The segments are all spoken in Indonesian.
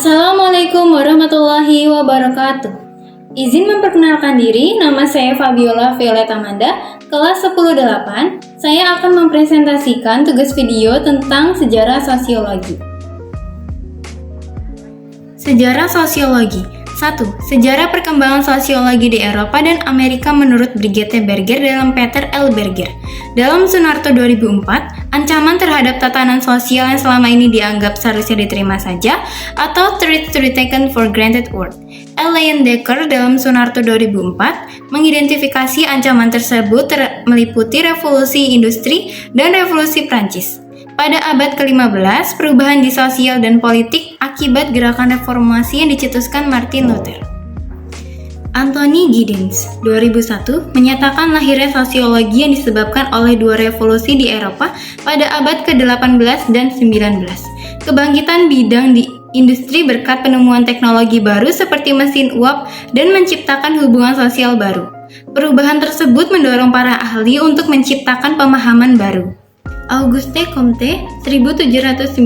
Assalamualaikum warahmatullahi wabarakatuh. Izin memperkenalkan diri, nama saya Fabiola Violeta Amanda, kelas 10-8. Saya akan mempresentasikan tugas video tentang sejarah sosiologi. Sejarah sosiologi. 1. Sejarah perkembangan sosiologi di Eropa dan Amerika menurut Brigitte Berger dalam Peter L. Berger. Dalam Sunarto 2004, ancaman terhadap tatanan sosial yang selama ini dianggap seharusnya diterima saja atau treat to be taken for granted world. L. Leyendecker dalam Sunarto 2004 mengidentifikasi ancaman tersebut meliputi revolusi industri dan revolusi Prancis. Pada abad ke-15, perubahan di sosial dan politik akibat gerakan reformasi yang dicetuskan Martin Luther. Anthony Giddens, 2001, menyatakan lahirnya sosiologi yang disebabkan oleh dua revolusi di Eropa pada abad ke-18 dan 19. Kebangkitan bidang di industri berkat penemuan teknologi baru seperti mesin uap dan menciptakan hubungan sosial baru. Perubahan tersebut mendorong para ahli untuk menciptakan pemahaman baru. Auguste Comte, 1798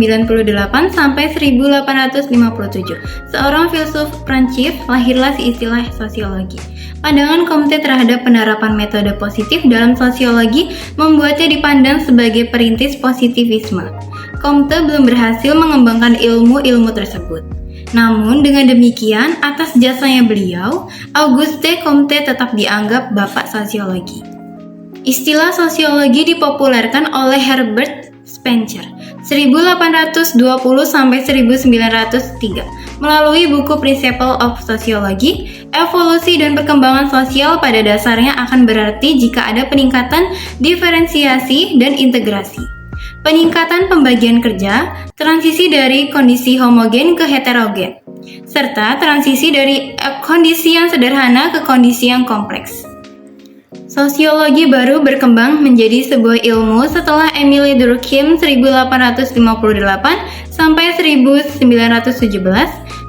sampai 1857, seorang filsuf Prancis, lahirlah istilah sosiologi. Pandangan Comte terhadap penerapan metode positif dalam sosiologi membuatnya dipandang sebagai perintis positivisme. Comte belum berhasil mengembangkan ilmu-ilmu tersebut. Namun dengan demikian, atas jasanya beliau, Auguste Comte tetap dianggap bapak sosiologi. Istilah sosiologi dipopulerkan oleh Herbert Spencer 1820-1903 melalui buku Principles of Sociology. Evolusi dan perkembangan sosial pada dasarnya akan berarti jika ada peningkatan diferensiasi dan integrasi, peningkatan pembagian kerja, transisi dari kondisi homogen ke heterogen, serta transisi dari kondisi yang sederhana ke kondisi yang kompleks. Sosiologi baru berkembang menjadi sebuah ilmu setelah Emile Durkheim 1858 sampai 1917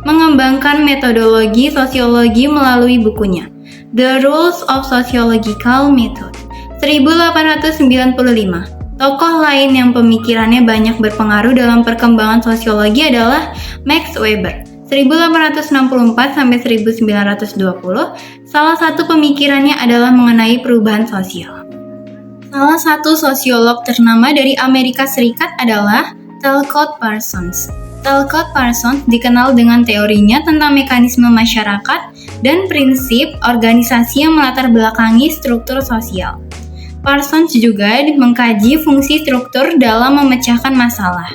mengembangkan metodologi sosiologi melalui bukunya The Rules of Sociological Method 1895. Tokoh lain yang pemikirannya banyak berpengaruh dalam perkembangan sosiologi adalah Max Weber 1864 sampai 1920. Salah satu pemikirannya adalah mengenai perubahan sosial. Salah satu sosiolog ternama dari Amerika Serikat adalah Talcott Parsons. Talcott Parsons dikenal dengan teorinya tentang mekanisme masyarakat dan prinsip organisasi yang melatar belakangi struktur sosial. Parsons juga mengkaji fungsi struktur dalam memecahkan masalah,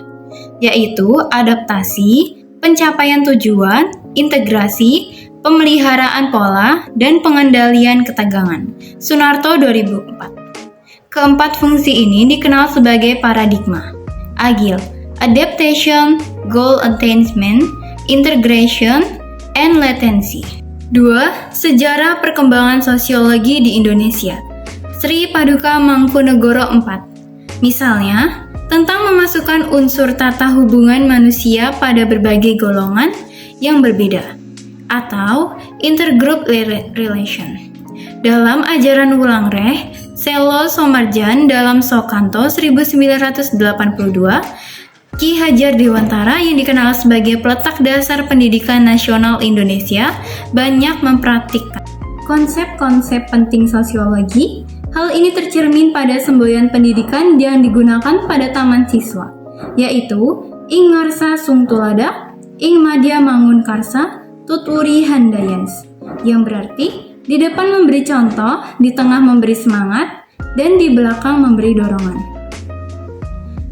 yaitu adaptasi, pencapaian tujuan, integrasi, pemeliharaan pola, dan pengendalian ketegangan. Sunarto 2004. Keempat fungsi ini dikenal sebagai paradigma: agile, adaptation, goal attainment, integration, and latency. 2. Sejarah perkembangan sosiologi di Indonesia. Sri Paduka Mangkunegoro IV. Misalnya, tentang memasukkan unsur tata hubungan manusia pada berbagai golongan yang berbeda, atau intergroup relation. Dalam ajaran Wulangreh, Selo Somarjan dalam Soekanto 1982, Ki Hajar Dewantara yang dikenal sebagai peletak dasar pendidikan nasional Indonesia banyak mempraktikkan konsep-konsep penting sosiologi. Hal ini tercermin pada semboyan pendidikan yang digunakan pada taman siswa, yaitu Ing Ngarsa Sung Tulada, Ing Madya Mangun Karsa, Tuturi Handayans, yang berarti di depan memberi contoh, di tengah memberi semangat, dan di belakang memberi dorongan.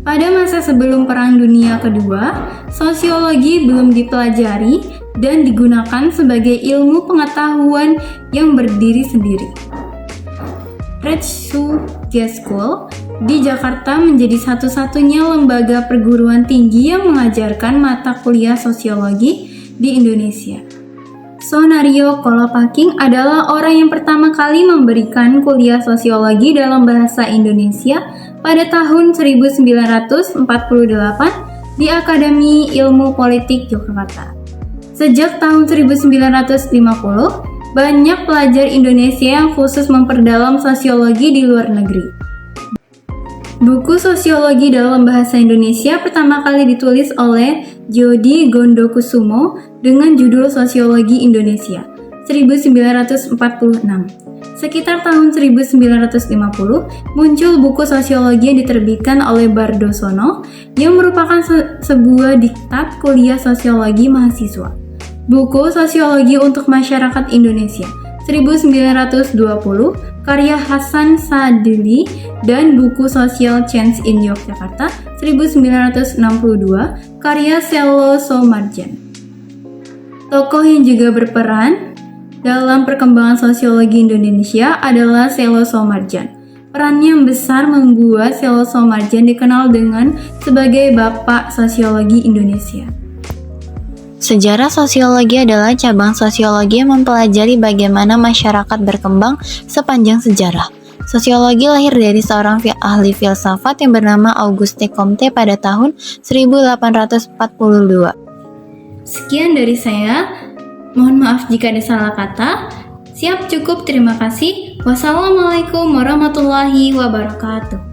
Pada masa sebelum Perang Dunia Kedua, sosiologi belum dipelajari dan digunakan sebagai ilmu pengetahuan yang berdiri sendiri. Retsutia School di Jakarta menjadi satu-satunya lembaga perguruan tinggi yang mengajarkan mata kuliah sosiologi di Indonesia. Sonario Kolopaking adalah orang yang pertama kali memberikan kuliah sosiologi dalam bahasa Indonesia pada tahun 1948 di Akademi Ilmu Politik Yogyakarta. Sejak tahun 1950, banyak pelajar Indonesia yang khusus memperdalam sosiologi di luar negeri. Buku sosiologi dalam bahasa Indonesia pertama kali ditulis oleh Djodi Gondokusumo dengan judul Sosiologi Indonesia 1946. Sekitar tahun 1950, muncul buku sosiologi yang diterbitkan oleh Bardosono yang merupakan sebuah diktat kuliah sosiologi mahasiswa. Buku Sosiologi untuk Masyarakat Indonesia 1920, karya Hasan Sadili, dan buku Social Change in Yogyakarta 1962, karya Sello Soemarjan. Tokoh yang juga berperan dalam perkembangan sosiologi Indonesia adalah Sello Soemarjan. Perannya yang besar membuat Sello Soemarjan dikenal dengan sebagai Bapak Sosiologi Indonesia. Sejarah sosiologi adalah cabang sosiologi yang mempelajari bagaimana masyarakat berkembang sepanjang sejarah. Sosiologi lahir dari seorang ahli filsafat yang bernama Auguste Comte pada tahun 1842. Sekian dari saya. Mohon maaf jika ada salah kata. Siap, cukup, terima kasih. Wassalamualaikum warahmatullahi wabarakatuh.